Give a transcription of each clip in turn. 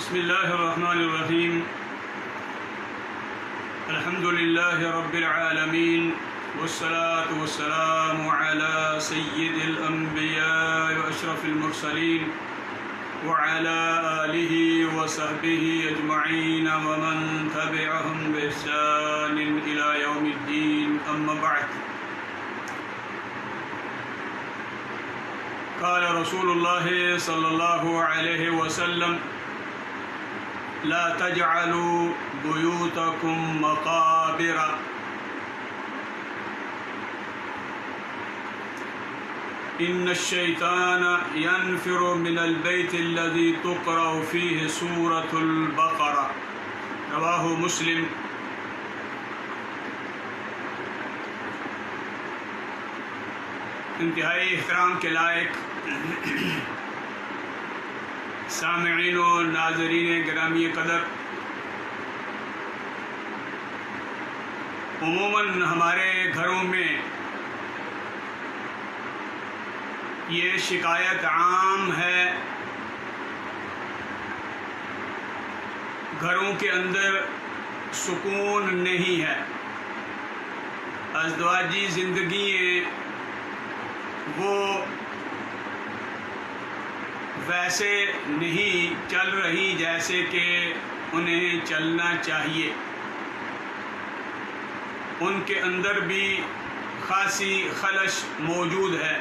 بسم اللہ الرحمن الرحیم الحمد للہ رب العالمین والصلاة والسلام علی سید الانبیاء واشرف المرسلین وعلى آلہ وصحبہ اجمعین ومن تبعہم بإحسان إلی یوم الدین اما بعد قال رسول اللہ صلی اللہ علیہ وسلم لا تجعلوا بیوتکم مقابر ان الشیطان ينفر من البیت الذي تقرأ فيه سورة البقرة رواہ مسلم۔ انتہائی احترام کے لائق سامعین و ناظرین گرامی قدر، عموماً ہمارے گھروں میں یہ شکایت عام ہے، گھروں کے اندر سکون نہیں ہے، ازدواجی زندگییں وہ ویسے نہیں چل رہی جیسے کہ انہیں چلنا چاہیے، ان کے اندر بھی خاصی خلش موجود ہے۔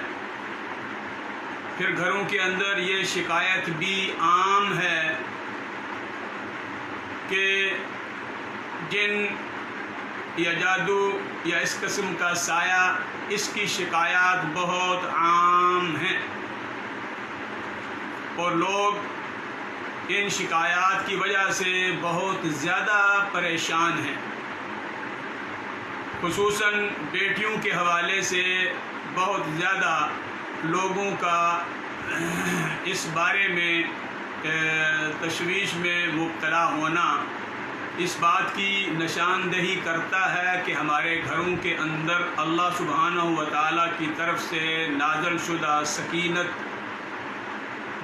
پھر گھروں کے اندر یہ شکایت بھی عام ہے کہ جن یا جادو یا اس قسم کا سایہ، اس کی شکایات بہت عام ہیں، اور لوگ ان شکایات کی وجہ سے بہت زیادہ پریشان ہیں۔ خصوصاً بیٹیوں کے حوالے سے بہت زیادہ لوگوں کا اس بارے میں تشویش میں مبتلا ہونا اس بات کی نشاندہی کرتا ہے کہ ہمارے گھروں کے اندر اللہ سبحانہ و تعالیٰ کی طرف سے نازل شدہ سکینت،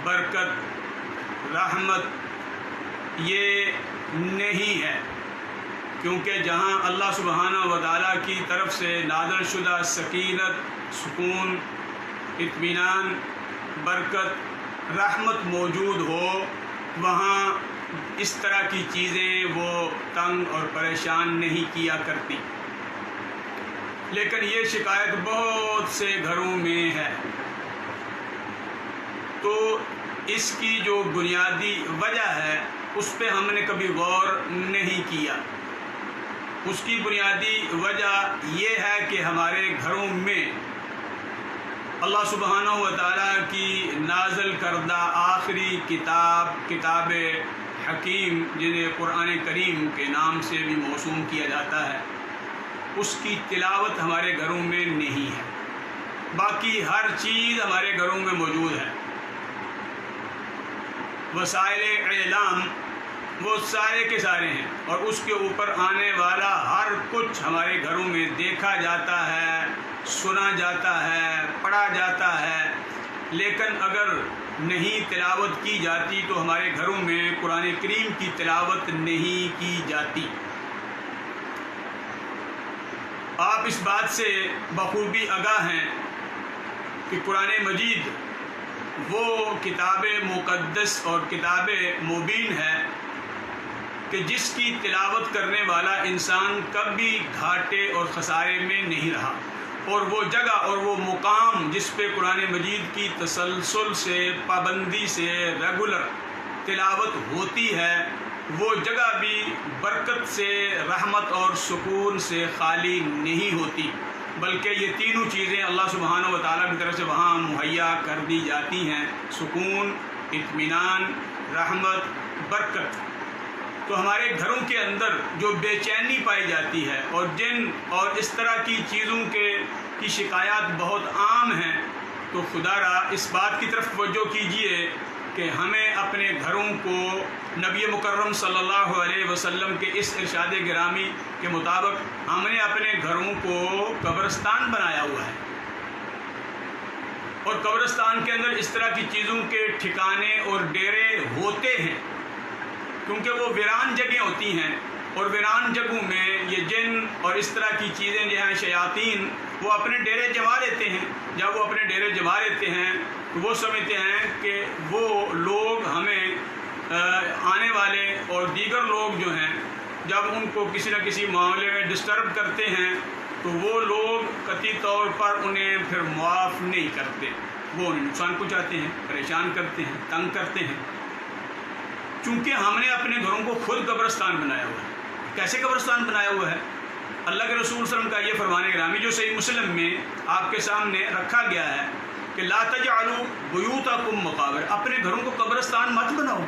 برکت، رحمت یہ نہیں ہے، کیونکہ جہاں اللہ سبحانہ و تعالیٰ کی طرف سے نازل شدہ سکینت، سکون، اطمینان، برکت، رحمت موجود ہو، وہاں اس طرح کی چیزیں وہ تنگ اور پریشان نہیں کیا کرتی۔ لیکن یہ شکایت بہت سے گھروں میں ہے، تو اس کی جو بنیادی وجہ ہے اس پہ ہم نے کبھی غور نہیں کیا۔ اس کی بنیادی وجہ یہ ہے کہ ہمارے گھروں میں اللہ سبحانہ و تعالیٰ کی نازل کردہ آخری کتاب حکیم، جنہیں قرآن کریم کے نام سے بھی موسوم کیا جاتا ہے، اس کی تلاوت ہمارے گھروں میں نہیں ہے۔ باقی ہر چیز ہمارے گھروں میں موجود ہے، وسائل اعلام وہ سارے کے سارے ہیں، اور اس کے اوپر آنے والا ہر کچھ ہمارے گھروں میں دیکھا جاتا ہے، سنا جاتا ہے، پڑھا جاتا ہے، لیکن اگر نہیں تلاوت کی جاتی تو ہمارے گھروں میں قرآن کریم کی تلاوت نہیں کی جاتی۔ آپ اس بات سے بخوبی آگاہ ہیں کہ قرآن مجید وہ کتاب مقدس اور کتاب مبین ہے کہ جس کی تلاوت کرنے والا انسان کبھی گھاٹے اور خسارے میں نہیں رہا، اور وہ جگہ اور وہ مقام جس پہ قرآن مجید کی تسلسل سے، پابندی سے، ریگولر تلاوت ہوتی ہے، وہ جگہ بھی برکت سے، رحمت اور سکون سے خالی نہیں ہوتی، بلکہ یہ تینوں چیزیں اللہ سبحانہ و تعالیٰ کی طرف سے وہاں مہیا کر دی جاتی ہیں، سکون، اطمینان، رحمت، برکت۔ تو ہمارے گھروں کے اندر جو بے چینی پائی جاتی ہے اور جن اور اس طرح کی چیزوں کی شکایات بہت عام ہیں، تو خدا را اس بات کی طرف توجہ کیجئے کہ ہمیں اپنے گھروں کو نبی مکرم صلی اللہ علیہ وسلم کے اس ارشاد گرامی کے مطابق ہم نے اپنے گھروں کو قبرستان بنایا ہوا ہے، اور قبرستان کے اندر اس طرح کی چیزوں کے ٹھکانے اور ڈیرے ہوتے ہیں، کیونکہ وہ ویران جگہیں ہوتی ہیں، اور ویران جگہوں میں یہ جن اور اس طرح کی چیزیں جو ہیں شیاطین وہ اپنے ڈیرے جما لیتے ہیں۔ جب وہ اپنے ڈیرے جما لیتے ہیں تو وہ سمجھتے ہیں کہ وہ لوگ ہمیں آنے والے اور دیگر لوگ جو ہیں جب ان کو کسی نہ کسی معاملے میں ڈسٹرب کرتے ہیں تو وہ لوگ قطعی طور پر انہیں پھر معاف نہیں کرتے، وہ انہیں نقصان پہنچاتے ہیں، پریشان کرتے ہیں، تنگ کرتے ہیں۔ چونکہ ہم نے اپنے گھروں کو خود قبرستان بنایا ہوا ہے۔ کیسے قبرستان بنایا ہوا ہے؟ اللہ کے رسول صلی اللہ علیہ وسلم کا یہ فرمان گرامی جو صحیح مسلم میں آپ کے سامنے رکھا گیا ہے کہ لا تجعلوا بیوتکم مقابر، اپنے گھروں کو قبرستان مت بناؤ۔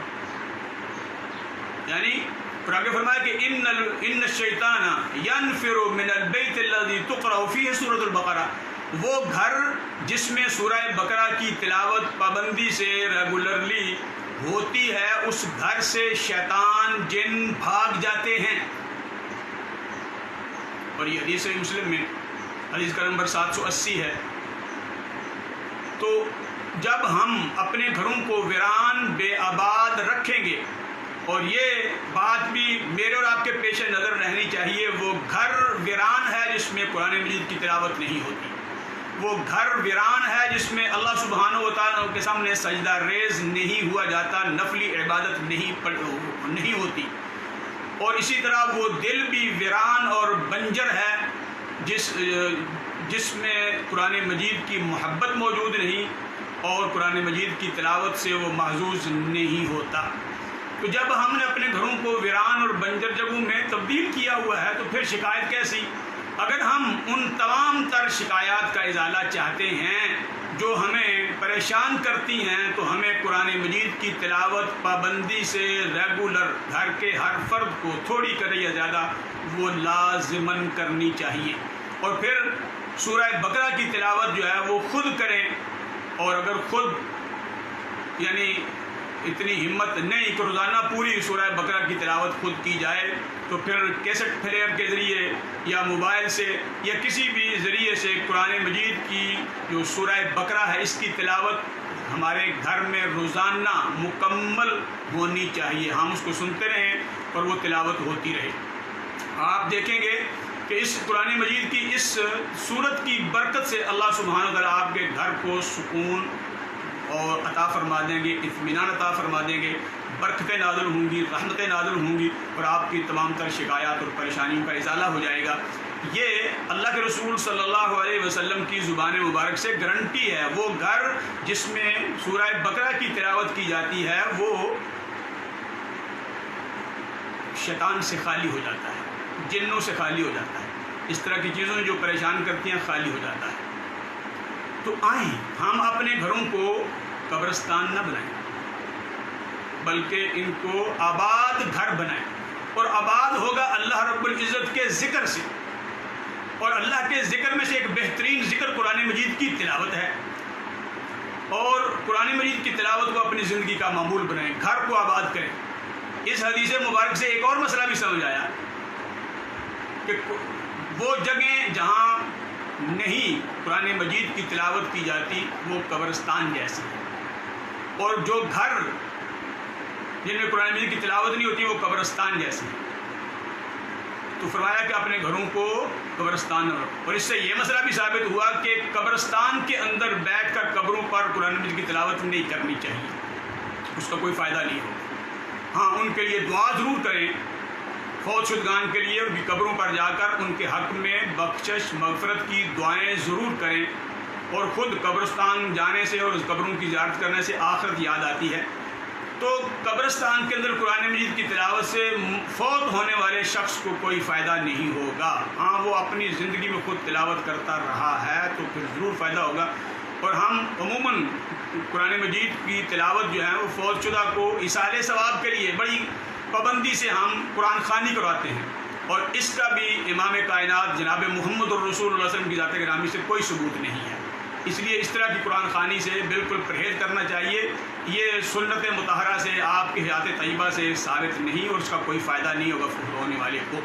یعنی پھر آگے فرمایا کہ ان الشیطان ینفر من البیت الذی تقرأ فیہ سورۃ البقرہ، وہ گھر جس میں سورہ بقرہ کی تلاوت پابندی سے ریگولرلی ہوتی ہے، اس گھر سے شیطان جن بھاگ جاتے ہیں۔ اور یہ حدیث مسلم میں حدیث کا نمبر 780 ہے۔ تو جب ہم اپنے گھروں کو ویران بے آباد رکھیں گے، اور یہ بات بھی میرے اور آپ کے پیش نظر رہنی چاہیے، وہ گھر ویران ہے جس میں قرآن مجید کی تلاوت نہیں ہوتی، وہ گھر ویران ہے جس میں اللہ سبحانہ و تعالیٰ کے سامنے سجدہ ریز نہیں ہوا جاتا، نفلی عبادت نہیں ہوتی، اور اسی طرح وہ دل بھی ویران اور بنجر ہے جس میں قرآن مجید کی محبت موجود نہیں اور قرآن مجید کی تلاوت سے وہ محظوظ نہیں ہوتا۔ تو جب ہم نے اپنے گھروں کو ویران اور بنجر جگہوں میں تبدیل کیا ہوا ہے تو پھر شکایت کیسی؟ اگر ہم ان تمام تر شکایات کا ازالہ چاہتے ہیں جو ہمیں پریشان کرتی ہیں تو ہمیں قرآن مجید کی تلاوت پابندی سے ریگولر گھر کے ہر فرد کو تھوڑی کرے یا زیادہ وہ لازماً کرنی چاہیے، اور پھر سورہ بقرہ کی تلاوت جو ہے وہ خود کریں، اور اگر خود یعنی اتنی ہمت نہیں کہ روزانہ پوری سورہ بقرہ کی تلاوت خود کی جائے تو پھر کیسٹ پلیئر کے ذریعے یا موبائل سے یا کسی بھی ذریعے سے قرآن مجید کی جو سورہ بقرہ ہے اس کی تلاوت ہمارے گھر میں روزانہ مکمل ہونی چاہیے، ہم اس کو سنتے رہیں اور وہ تلاوت ہوتی رہے۔ آپ دیکھیں گے کہ اس قرآن مجید کی اس سورت کی برکت سے اللہ سبحانہ و تعالیٰ آپ کے گھر کو سکون اور عطا فرما دیں گے، اطمینان عطا فرما دیں گے، برکتیں نازل ہوں گی، رحمتیں نازل ہوں گی، اور آپ کی تمام تر شکایات اور پریشانیوں کا ازالہ ہو جائے گا۔ یہ اللہ کے رسول صلی اللہ علیہ وسلم کی زبان مبارک سے گارنٹی ہے۔ وہ گھر جس میں سورہ بقرہ کی تلاوت کی جاتی ہے وہ شیطان سے خالی ہو جاتا ہے، جنوں سے خالی ہو جاتا ہے، اس طرح کی چیزوں جو پریشان کرتی ہیں خالی ہو جاتا ہے۔ تو آئیں ہم اپنے گھروں کو قبرستان نہ بنائیں بلکہ ان کو آباد گھر بنائیں، اور آباد ہوگا اللہ رب العزت کے ذکر سے، اور اللہ کے ذکر میں سے ایک بہترین ذکر قرآن مجید کی تلاوت ہے، اور قرآن مجید کی تلاوت کو اپنی زندگی کا معمول بنائیں، گھر کو آباد کریں۔ اس حدیث مبارک سے ایک اور مسئلہ بھی سمجھ آیا کہ وہ جگہیں جہاں نہیں قرآن مجید کی تلاوت کی جاتی وہ قبرستان جیسی ہے، اور جو گھر جن میں قرآن مجید کی تلاوت نہیں ہوتی وہ قبرستان جیسی ہے۔ تو فرمایا کہ اپنے گھروں کو قبرستان نہ رکھو، اور اس سے یہ مسئلہ بھی ثابت ہوا کہ قبرستان کے اندر بیٹھ کر قبروں پر قرآن مجید کی تلاوت نہیں کرنی چاہیے، اس کا کوئی فائدہ نہیں ہوگا۔ ہاں ان کے لیے دعا ضرور کریں، فوت شدگان کے لیے ان کی قبروں پر جا کر ان کے حق میں بخشش مغفرت کی دعائیں ضرور کریں، اور خود قبرستان جانے سے اور اس قبروں کی زیارت کرنے سے آخرت یاد آتی ہے۔ تو قبرستان کے اندر قرآن مجید کی تلاوت سے فوت ہونے والے شخص کو کوئی فائدہ نہیں ہوگا، ہاں وہ اپنی زندگی میں خود تلاوت کرتا رہا ہے تو پھر ضرور فائدہ ہوگا۔ اور ہم عموماً قرآن مجید کی تلاوت جو ہے وہ فوت شدہ کو ایصال ثواب کے لیے بڑی پابندی سے ہم قرآن خوانی کرواتے ہیں، اور اس کا بھی امام کائنات جناب محمد الرسول اللہ علیہ وسلم کی ذات گرامی سے کوئی ثبوت نہیں ہے۔ اس لیے اس طرح کی قرآن خوانی سے بالکل پرہیز کرنا چاہیے، یہ سنت مطہرہ سے آپ کی حیات طیبہ سے ثابت نہیں، اور اس کا کوئی فائدہ نہیں ہوگا فوت ہونے والے کو۔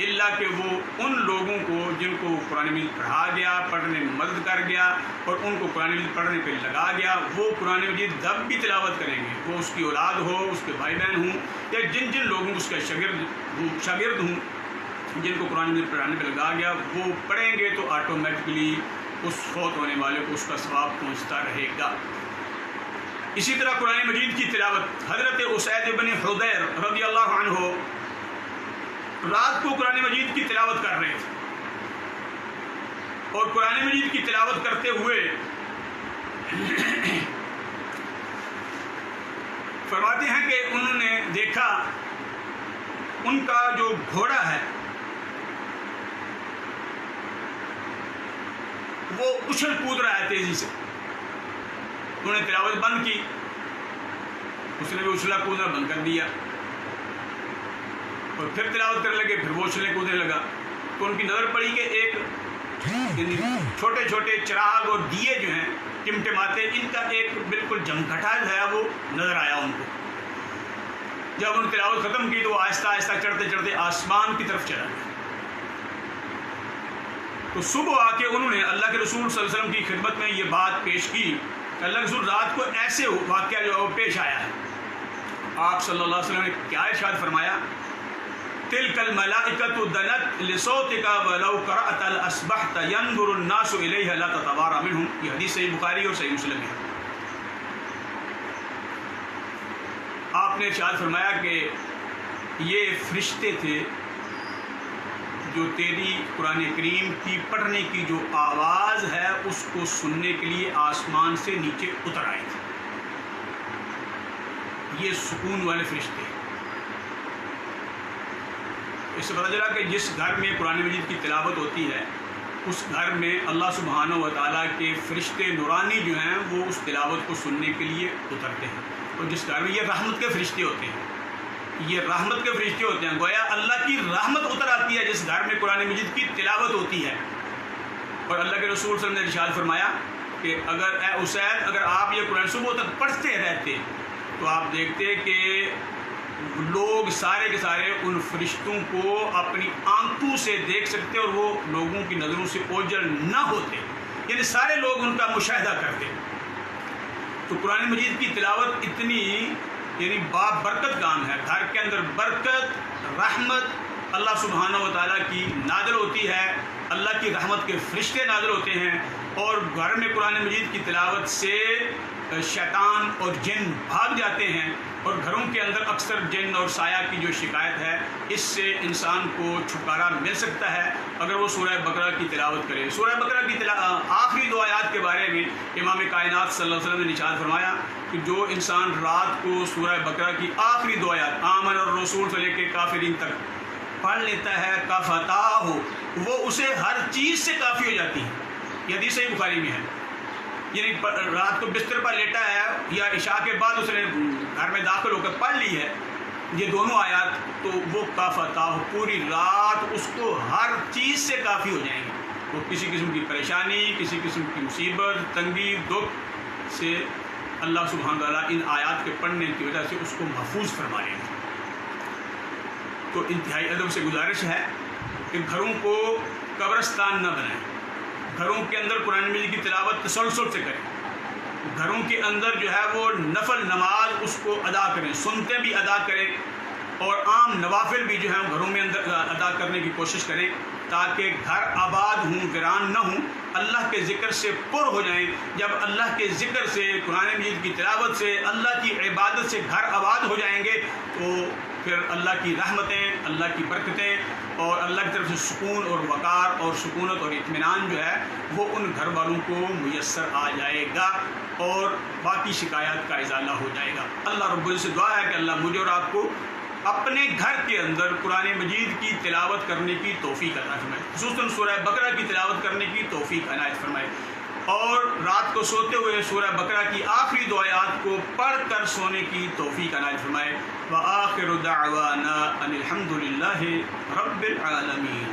الا کہ وہ ان لوگوں کو جن کو قرآن مجید پڑھا گیا، پڑھنے میں مدد کر گیا اور ان کو قرآن مجید پڑھنے پہ لگا گیا، وہ قرآن مجید جب بھی تلاوت کریں گے، وہ اس کی اولاد ہو، اس کے بھائی بہن ہوں، یا جن جن لوگوں کو اس کا شاگرد ہوں جن کو قرآن مجید پڑھانے پہ لگا گیا، وہ پڑھیں گے تو آٹومیٹکلی اس فوت ہونے والے کو اس کا ثواب پہنچتا رہے گا۔ اسی طرح قرآن مجید کی تلاوت حضرت اسید بن حضیر رضی اللہ عنہ رات کو قرآن مجید کی تلاوت کر رہے تھے، اور قرآن مجید کی تلاوت کرتے ہوئے فرماتے ہیں کہ انہوں نے دیکھا ان کا جو گھوڑا ہے وہ اچھل کود رہا ہے تیزی سے۔ انہوں نے تلاوت بند کی، اس نے بھی اچھلا کودنا بند کر دیا، اور پھر تلاوت کرنے لگے، پھر وہ اچھلے کودنے لگا۔ تو ان کی نظر پڑی کہ ایک چھوٹے چھوٹے چراغ اور دیے جو ہیں ٹمٹماتے، ان کا ایک بالکل جمگھٹا جو ہے وہ نظر آیا ان کو۔ جب انہوں نے تلاوت ختم کی تو وہ آہستہ آہستہ چڑھتے چڑھتے آسمان کی طرف چلا گیا۔ تو صبح آ کے انہوں نے اللہ کے رسول صلی اللہ علیہ وسلم کی خدمت میں یہ بات پیش کی کہ اللہ کے رسول رات کو ایسے واقعہ جو پیش آیا ہے۔ آپ صلی اللہ علیہ وسلم نے کیا ارشاد فرمایا؟ تلک الملائکۃ دنت لصوتک ولو قرأت الاصبحت ينظر الناس الیہ لا تتوارى منهم۔ یہ حدیث صحیح بخاری اور صحیح مسلم ہے۔ آپ نے ارشاد فرمایا کہ یہ فرشتے تھے جو تیری قرآن کریم کی پڑھنے کی جو آواز ہے اس کو سننے کے لیے آسمان سے نیچے اتر آئے تھے۔ یہ سکون والے فرشتے۔ اس سے پتہ چلا کہ جس گھر میں قرآن مجید کی تلاوت ہوتی ہے اس گھر میں اللہ سبحانہ و تعالیٰ کے فرشتے نورانی جو ہیں وہ اس تلاوت کو سننے کے لیے اترتے ہیں، اور جس گھر میں یہ رحمت کے فرشتے ہوتے ہیں، یہ رحمت کے فرشتے ہوتے ہیں، گویا اللہ کی رحمت اتر آتی ہے جس گھر میں قرآن مجید کی تلاوت ہوتی ہے۔ اور اللہ کے رسول صلی اللہ علیہ وسلم نے ارشاد فرمایا کہ اگر اے اسید اگر آپ یہ قرآن صبح تک پڑھتے رہتے تو آپ دیکھتے کہ لوگ سارے کے سارے ان فرشتوں کو اپنی آنکھوں سے دیکھ سکتے اور وہ لوگوں کی نظروں سے اوجھل نہ ہوتے، یعنی سارے لوگ ان کا مشاہدہ کرتے۔ تو قرآن مجید کی تلاوت اتنی یعنی بابرکت کام ہے، گھر کے اندر برکت، رحمت اللہ سبحانہ و تعالیٰ کی نازل ہوتی ہے، اللہ کی رحمت کے فرشتے نازل ہوتے ہیں، اور گھر میں قرآن مجید کی تلاوت سے شیطان اور جن بھاگ جاتے ہیں، اور گھروں کے اندر اکثر جن اور سایہ کی جو شکایت ہے اس سے انسان کو چھٹکارا مل سکتا ہے اگر وہ سورہ بقرہ کی تلاوت کرے۔ سورہ بقرہ کی آخری 2 آیات کے بارے میں امام کائنات صلی اللہ علیہ وسلم نے ارشاد فرمایا کہ جو انسان رات کو سورہ بقرہ کی آخری 2 آیات آمن الرسول سے لے کے کافرین تک پڑھ لیتا ہے کفتاہ، وہ اسے ہر چیز سے کافی ہو جاتی ہے۔ یہ حدیث صحیح بخاری میں ہے، یعنی رات کو بستر پر لیٹا ہے یا عشاء کے بعد اس نے گھر میں داخل ہو کر پڑھ لی ہے یہ دونوں آیات، تو وہ کفتاہ پوری رات اس کو ہر چیز سے کافی ہو جائیں گے۔ وہ کسی قسم کی پریشانی، کسی قسم کی مصیبت، تنگی، دکھ سے اللہ سبحانہ تعالیٰ ان آیات کے پڑھنے کی وجہ سے اس کو محفوظ فرما لیں گے۔ تو انتہائی ادب سے گزارش ہے کہ گھروں کو قبرستان نہ بنائیں، گھروں کے اندر قرآن مجید کی تلاوت تسلسل سے کریں، گھروں کے اندر جو ہے وہ نفل نماز اس کو ادا کریں، سنتے بھی ادا کریں، اور عام نوافل بھی جو ہیں گھروں میں اندر ادا کرنے کی کوشش کریں تاکہ گھر آباد ہوں، ویران نہ ہوں، اللہ کے ذکر سے پر ہو جائیں۔ جب اللہ کے ذکر سے، قرآن مجید کی تلاوت سے، اللہ کی عبادت سے گھر آباد ہو جائیں گے تو پھر اللہ کی رحمتیں، اللہ کی برکتیں اور اللہ کی طرف سے سکون اور وقار اور سکونت اور اطمینان جو ہے وہ ان گھر والوں کو میسر آ جائے گا اور باقی شکایات کا ازالہ ہو جائے گا۔ اللہ رب العزت سے دعا ہے کہ اللہ مجھے اور آپ کو اپنے گھر کے اندر قرآن مجید کی تلاوت کرنے کی توفیق عطا فرمائے، خصوصاً سورہ بقرہ کی تلاوت کرنے کی توفیق عنایت فرمائے، اور رات کو سوتے ہوئے سورہ بقرہ کی آخری 2 آیات کو پڑھ کر سونے کی توفیق عنایت فرمائے۔ وآخر دعوانا ان الحمد للہ رب العالمین۔